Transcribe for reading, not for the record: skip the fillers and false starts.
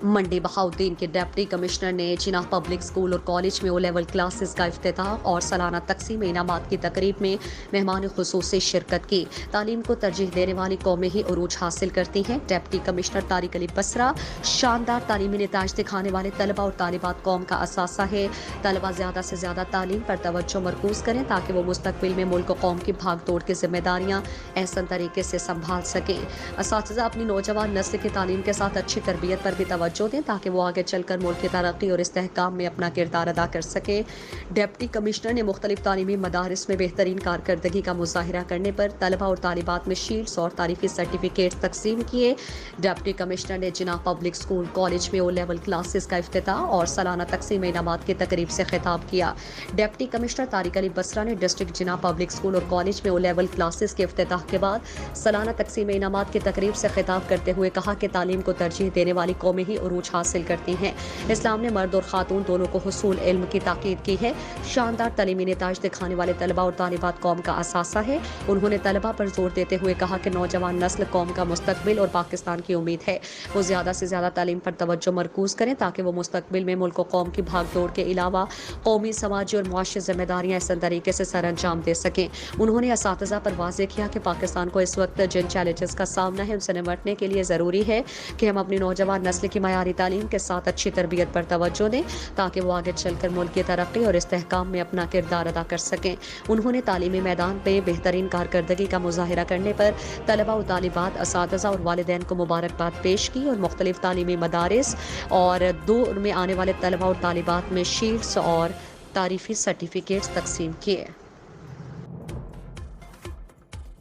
منڈی بہاؤالدین کے deputy commissioner نے جناح پبلک سکول اور کالج میں لیول کلاسز کا افتتاح اور سالانہ تقسیم انعامات کی تقریب میں مہمان خصوصی شرکت کی۔ تعلیم کو ترجیح دینے والی قومیں ہی عروج حاصل کرتی ہیں۔ ڈپٹی کمشنرطارق بسرا، شاندار تعلیمی نتائج دکھانے والے طلبہ اور طالبات قوم کا اثاثہ ہے۔ طلبہ زیادہ سے زیادہ تعلیم پر توجہ مرکوز کریں تاکہ وہ مستقبل میں ملک و قوم کی بھاگ دوڑ کی ذمہ داریاں احسن طریقے سے سنبھال سکیں۔ اساتذہ اپنی نوجوان نسل کی تعلیم کے ساتھ اچھی تربیت پر بھی توجہ دیں تاکہ وہ آگے چل کر ملک کی ترقی اور استحکام میں اپنا کردار ادا کر سکیں۔ ڈپٹی کمشنر نے مختلف تعلیمی مدارس میں بہترین کارکردگی کا مظاہرہ کرنے پر طلبہ اور طالبات میں شیلڈز اور تعریفی سرٹیفکیٹس تقسیم کیے۔ ڈپٹی کمشنر نے جناح پبلک سکول کالج میں لیول کلاسز کا افتتاح اور سالانہ تقسیم انعامات کی تقریب سے خطاب کیا۔ ڈپٹی کمشنر طارق بسرا نے ڈسٹرکٹ جناح پبلک سکول اور کالج میں لیول کلاسز کے افتتاح کے بعد سالانہ تقسیم انعامات کی تقریب سے خطاب کرتے ہوئے کہا کہ تعلیم کو ترجیح دینے والی قومیں ہی عروج حاصل کرتی ہیں۔ اسلام نے مرد اور خاتون دونوں کو حصول علم کی تاکید کی ہے۔ شاندار تعلیمی نتائج دکھانے والے طلبہ اور طالبات قوم کا اثاثہ ہے۔ انہوں نے طلبہ پر زور دیتے ہوئے کہا کہ نوجوان نسل قوم کا مستقبل اور پاکستان کی امید ہے۔ وہ زیادہ سے زیادہ تعلیم پر توجہ مرکوز کریں تاکہ وہ مستقبل میں ملک و قوم کی بھاگ دوڑ کے علاوہ قومی، سماجی اور معاشی ذمہ داریاں احسن طریقے سے سر انجام دے سکیں۔ انہوں نے اساتذہ پر واضح کیا کہ پاکستان کو اس وقت جن چیلنجز کا سامنا ہے ان سے نمٹنے کے لیے ضروری ہے کہ ہم اپنی نوجوان نسل کی معیاری تعلیم کے ساتھ اچھی تربیت پر توجہ دیں تاکہ وہ آگے چل کر ملک کی ترقی اور استحکام میں اپنا کردار ادا کر سکیں۔ انہوں نے تعلیمی میدان پہ بہترین کارکردگی کا مظاہرہ کرنے پر طلبہ و طالبات، اساتذہ اور والدین کو مبارکباد پیش کی اور مختلف تعلیمی مدارس اور دور میں آنے والے طلبہ اور طالبات میں شیلڈز اور تعریفی سرٹیفکیٹس تقسیم کیے۔